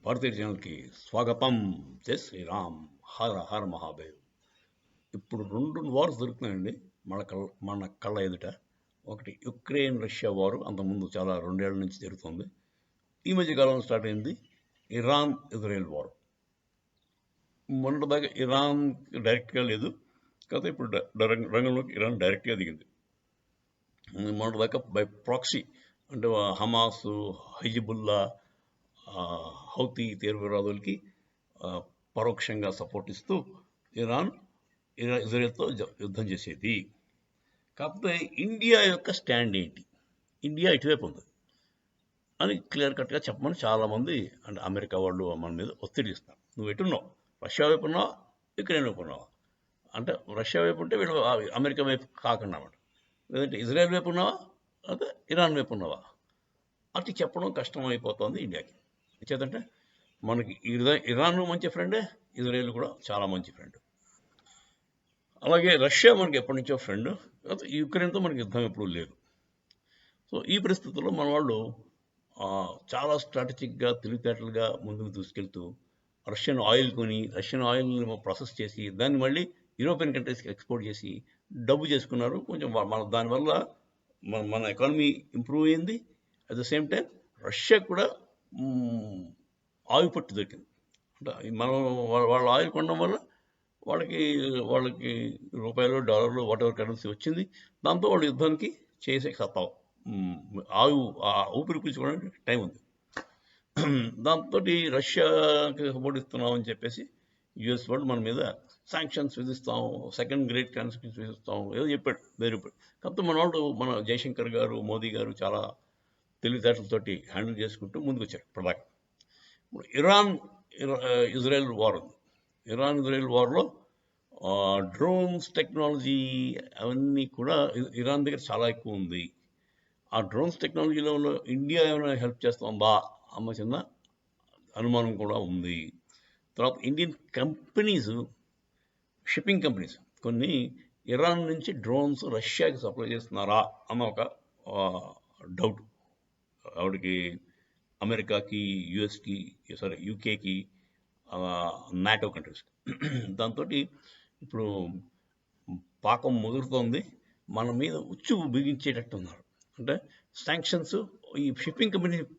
భారతీయ ఛానల్కి స్వాగతం. జై శ్రీరామ్. హర హర మహాదేవ్. ఇప్పుడు రెండు వార్స్ జరుగుతున్నాయండి మన కళ్ళ ఎదుట. ఒకటి యుక్రెయిన్ రష్యా వారు, అంతకుముందు చాలా 2 ఏళ్ల నుంచి జరుగుతుంది. ఈ మధ్య కాలంలో స్టార్ట్ అయింది ఇరాన్ ఇజ్రాయెల్ వార్. మొన్నటిదాకా ఇరాన్ డైరెక్ట్గా లేదు, కాకపోతే ఇప్పుడు రంగంలోకి ఇరాన్ డైరెక్ట్గా దిగింది. మొన్నటిదాకా బై ప్రాక్సీ, అంటే హమాస్, హిజ్బుల్లా, హౌతీ తీవ్రవాదులకి పరోక్షంగా సపోర్ట్ ఇస్తూ ఇరాన్ ఇజ్రాయెల్తో యుద్ధం చేసేది. కాకపోతే ఇండియా యొక్క స్టాండ్ ఏంటి, ఇండియా ఇటువైపు ఉంది అని క్లియర్ కట్గా చెప్పమని చాలామంది, అంటే అమెరికా వాళ్ళు మన మీద ఒత్తిడి ఇస్తారు. నువ్వు ఎటున్నావు, రష్యా వైపు ఉన్నావా, యుక్రెయిన్ వైపు ఉన్నావా? అంటే రష్యా వైపు ఉంటే వీళ్ళు అమెరికా వైపు కాకుండా అన్నమాట, లేదంటే ఇజ్రాయెల్ వైపు ఉన్నావా, లేకపోతే ఇరాన్ వైపు ఉన్నావా? అటు చెప్పడం కష్టం అయిపోతుంది ఇండియాకి. చేతంటే మనకి ఇరాన్ మంచి ఫ్రెండే, ఇజ్రాయెల్ కూడా చాలా మంచి ఫ్రెండ్. అలాగే రష్యా మనకి ఎప్పటి నుంచో ఫ్రెండ్, యుక్రెయిన్తో మనకి యుద్ధం ఎప్పుడూ లేదు. సో ఈ పరిస్థితుల్లో మన వాళ్ళు చాలా స్ట్రాటజిక్గా, తెలివితేటలుగా ముందుకు తీసుకెళ్తూ రష్యన్ ఆయిల్ కొని, రష్యన్ ఆయిల్ని ప్రాసెస్ చేసి దాన్ని మళ్ళీ యూరోపియన్ కంట్రీస్కి ఎక్స్పోర్ట్ చేసి డబ్బు చేసుకున్నారు. కొంచెం దానివల్ల మన ఎకానమీ ఇంప్రూవ్ అయింది. At the same time Russia కూడా ఆయిల్ పట్టు దొరికింది. అంటే మనం వాళ్ళ ఆయిల్ కొనడం వల్ల వాళ్ళకి రూపాయలు, డాలర్లు, వాట్ ఎవర్ కరెన్సీ వచ్చింది. దాంతో వాళ్ళు యుద్ధానికి చేసే సత్తావు, ఊపిరి పీల్చుకోవడానికి టైం ఉంది. దాంతో రష్యాకి సపోర్ట్ ఇస్తున్నామని చెప్పేసి యుఎస్ వాళ్ళు మన మీద శాంక్షన్స్ విధిస్తాం, సెకండ్ గ్రేడ్ శాంక్షన్స్ విధిస్తాం, ఏదో చెప్పాడు, చెప్పాడు. కాకపోతే మన జయశంకర్ గారు, మోదీ గారు చాలా తెలివితేటలతోటి హ్యాండిల్ చేసుకుంటూ ముందుకు వచ్చారు. ఇప్పటిదాకా ఇప్పుడు ఇరాన్ ఇజ్రాయెల్ వార్ ఉంది. ఇరాన్ ఇజ్రాయెల్ వార్లో డ్రోన్స్ టెక్నాలజీ అవన్నీ కూడా ఇరాన్ దగ్గర చాలా ఎక్కువ ఉంది. ఆ డ్రోన్స్ టెక్నాలజీలో ఇండియా ఏమైనా హెల్ప్ చేస్తుందా అన్న చిన్న అనుమానం కూడా ఉంది. తర్వాత ఇండియన్ కంపెనీస్, షిప్పింగ్ కంపెనీస్ కొన్ని ఇరాన్ నుంచి డ్రోన్స్ రష్యాకి సప్లై చేస్తున్నారా అన్న ఒక డౌట్ ఆవిడకి, అమెరికాకి, యుఎస్కి, యూకేకి, నాటో కంట్రీస్కి. దాంతో ఇప్పుడు పాకం ముదురుతోంది, మన మీద ఉచ్చు బిగించేటట్టు ఉన్నారు. అంటే శాంక్షన్స్ ఈ షిప్పింగ్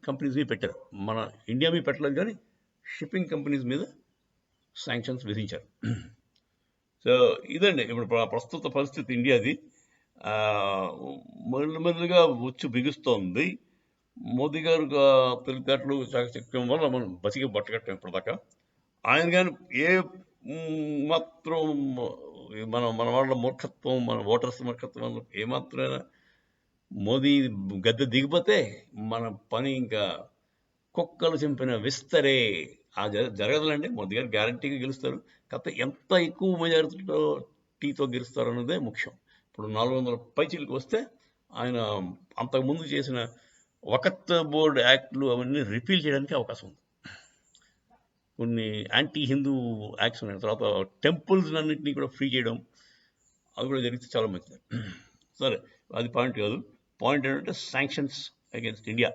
కంపెనీస్ మీద పెట్టారు, మన ఇండియా మీద పెట్టలేదు, కానీ షిప్పింగ్ కంపెనీస్ మీద శాంక్షన్స్ విధించారు. సో ఇదండి ఇప్పుడు ప్రస్తుత పరిస్థితి ఇండియాది. మెల్లిమెల్లిగా ఉచ్చు బిగుస్తోంది. మోదీ గారు తెలివితేటలు, చాకచక్యం వల్ల మనం బతికి బట్టగట్టాం ఇప్పటిదాకా. ఆయన కానీ ఏ మాత్రం మన వాళ్ళ మూర్ఖత్వం, మన ఓటర్స్ మూర్ఖత్వం వల్ల ఏమాత్రమైనా మోదీ గద్దె దిగిపోతే మన పని ఇంకా కుక్కలు చింపిన విస్తరే. జరగదులండి, మోదీ గారు గ్యారంటీగా గెలుస్తారు. కాకపోతే ఎంత ఎక్కువ మెజారిటీతో గెలుస్తారు అన్నదే ముఖ్యం. ఇప్పుడు 400 పైచీలకు వస్తే ఆయన అంతకుముందు చేసిన వకత్ బోర్డ్ యాక్ట్లు అవన్నీ రిపీల్ చేయడానికి అవకాశం ఉంది. కొన్ని యాంటీ హిందూ యాక్ట్స్ ఉన్నాయి. తర్వాత టెంపుల్స్ అన్నింటినీ కూడా ఫ్రీ చేయడం, అది కూడా జరిగితే చాలా మంచిది. సరే, అది పాయింట్ కాదు. పాయింట్ ఏంటంటే sanctions against India.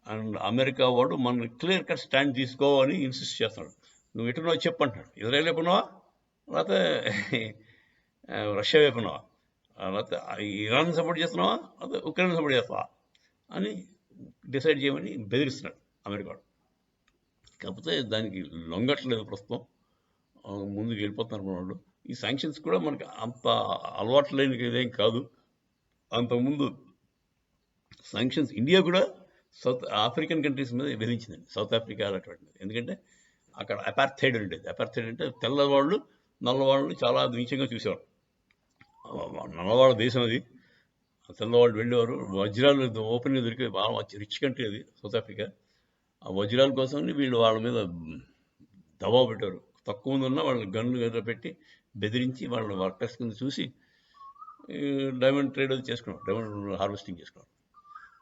And America వాడు మన క్లియర్ కట్ స్టాండ్ తీసుకో అని ఇన్సిస్ట్ చేస్తున్నాడు. నువ్వు ఎటున్నావు చెప్పంటున్నాడు. ఇజ్రాయెల్ వైపు ఉన్నావా, లేకపోతే రష్యా వైపు ఉన్నావా, లేకపోతే ఇరాన్ సపోర్ట్ చేస్తున్నావా, లేకపోతే ఉక్రెయిన్ సపోర్ట్ చేస్తావా అని డిసైడ్ చేయమని బెదిరిస్తున్నాడు అమెరికా వాడు. కాకపోతే దానికి లొంగట్లేదు ప్రస్తుతం, ముందుకు వెళ్ళిపోతున్నారు మన వాళ్ళు. ఈ శాంక్షన్స్ కూడా మనకి అంత అలవాటు లేని ఇదేం కాదు. అంతకుముందు శాంక్షన్స్ ఇండియా కూడా సౌత్ ఆఫ్రికన్ కంట్రీస్ మీద విధించిందండి, సౌత్ ఆఫ్రికా అటువంటి మీద. ఎందుకంటే అక్కడ అపార్థైడ్ ఉండేది. అపార్థైడ్ అంటే తెల్లవాళ్ళు నల్లవాళ్ళని చాలా నీచంగా చూసేవారు. నల్లవాళ్ళ దేశం అది, తెల్లవాళ్ళు వెళ్ళేవారు. వజ్రాలు ఓపెన్గా దొరికేవి, బాగా రిచ్ కంట్రీ అది సౌత్ ఆఫ్రికా. ఆ వజ్రాల కోసం వీళ్ళు వాళ్ళ మీద దబావ పెట్టారు. తక్కువ మంది ఉన్నా వాళ్ళని గన్లు పెట్టి బెదిరించి వాళ్ళని వర్కర్స్ కింద చూసి డైమండ్ ట్రేడ్ అది చేసుకున్నారు, డైమండ్ హార్వెస్టింగ్ చేసుకున్నారు.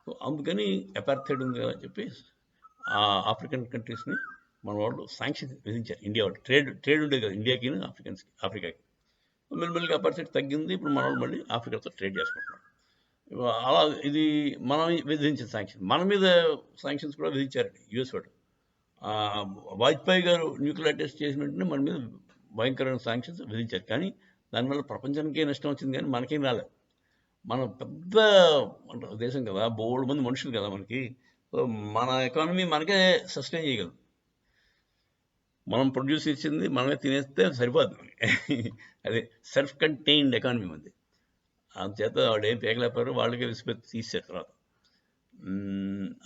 సో అందుకని అపార్థైడ్ ఉంది కదా అని చెప్పి ఆ ఆఫ్రికన్ కంట్రీస్ని మన వాళ్ళు శాంక్షన్ విధించారు. ఇండియా వాళ్ళు ట్రేడ్ ఉండేది కదా ఇండియాకి, ఆఫ్రికాకి. మెల్లిమెల్లిగా అపార్థైడ్ తగ్గింది. ఇప్పుడు మన వాళ్ళు మళ్ళీ ఆఫ్రికాతో ట్రేడ్ చేసుకుంటున్నారు. అలా ఇది మనం విధించిన శాంక్షన్, మన మీద శాంక్షన్స్ కూడా విధించారండి యుఎస్ వాడు. ఆ, వాజ్పేయి గారు న్యూక్లియర్ టెస్ట్ చేసిన వెంటనే మన మీద భయంకరమైన శాంక్షన్స్ విధించారు. కానీ దానివల్ల ప్రపంచానికే నష్టం వచ్చింది, కానీ మనకేం రాలేదు. మనం పెద్ద దేశం కదా, బోల్డ్ మంది మనుషులు కదా మనకి. సో మన ఎకానమీ మనకే సస్టైన్ చేయగలదు. మనం ప్రొడ్యూస్ ఇచ్చింది మనమే తినేస్తే సరిపోదు మనకి. అదే సెల్ఫ్ కంటైన్డ్ ఎకానమీ ఉంది. అందుచేత వాళ్ళు ఏం పేగలేపారు, వాళ్ళకే విసిపెత్తి తీసారు తర్వాత.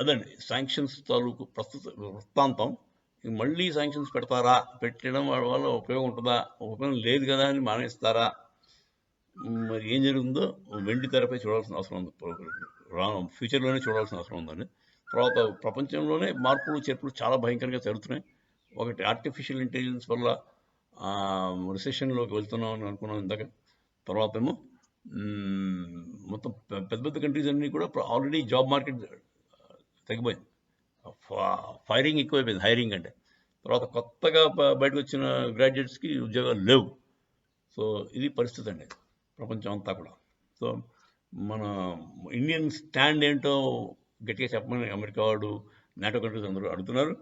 అదండి శాంక్షన్స్ తాలూకు ప్రస్తుత వృత్తాంతం. ఇంక మళ్ళీ శాంక్షన్స్ పెడతారా, పెట్టడం వాళ్ళ వల్ల ఉపయోగం ఉంటుందా, ఉపయోగం లేదు కదా అని మానేస్తారా, మరి ఏం జరుగుతుందో వెండి తెరపై చూడాల్సిన అవసరం ఉంది. ఫ్యూచర్లోనే చూడాల్సిన అవసరం ఉందండి. తర్వాత ప్రపంచంలోనే మార్పులు చేర్పులు చాలా భయంకరంగా జరుగుతున్నాయి. ఒకటి ఆర్టిఫిషియల్ ఇంటెలిజెన్స్ వల్ల రిసెషన్లోకి వెళ్తున్నాం అని అనుకున్నాం ఇందాక. తర్వాత ఏమో మొత్తం పెద్ద పెద్ద కంట్రీస్ అన్నీ కూడా ఆల్రెడీ జాబ్ మార్కెట్ తగ్గిపోయింది. ఫైరింగ్ ఎక్కువైపోయింది హైరింగ్ అంటే. తర్వాత కొత్తగా బయటకు వచ్చిన గ్రాడ్యుయేట్స్కి ఉద్యోగాలు లేవు. సో ఇది పరిస్థితి అండి ప్రపంచం అంతా కూడా. సో మన ఇండియన్ స్టాండ్ ఏంటో గట్టిగా చెప్పమని అమెరికా వాడు, నాటో కంట్రీస్ అందరూ అడుగుతున్నారు.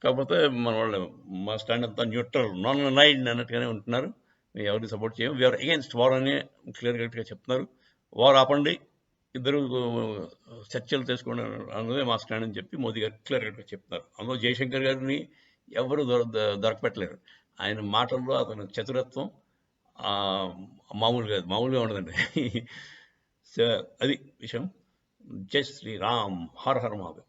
కాకపోతే మన వాళ్ళు మా స్టాండ్ అంతా న్యూట్రల్, నాన్ అలైన్డ్ అన్నట్టుగానే ఉంటున్నారు. మేము ఎవరిని సపోర్ట్ చేయం, వీఆర్ అగేన్స్ట్ వార్ అని క్లియర్ కట్గా చెప్తున్నారు. వార్ ఆపండి, ఇద్దరు చర్చలు చేసుకోండి అన్నదే మా స్టాండ్ అని చెప్పి మోదీ గారు క్లియర్ కట్గా చెప్తున్నారు. అందులో జయశంకర్ గారిని ఎవరు దొరకపెట్టలేరు. ఆయన మాటల్లో అతని చతురత్వం మామూలుగా ఉండదండి. సో అది విషయం. జై శ్రీరామ్, హర హర మహాదేవ్.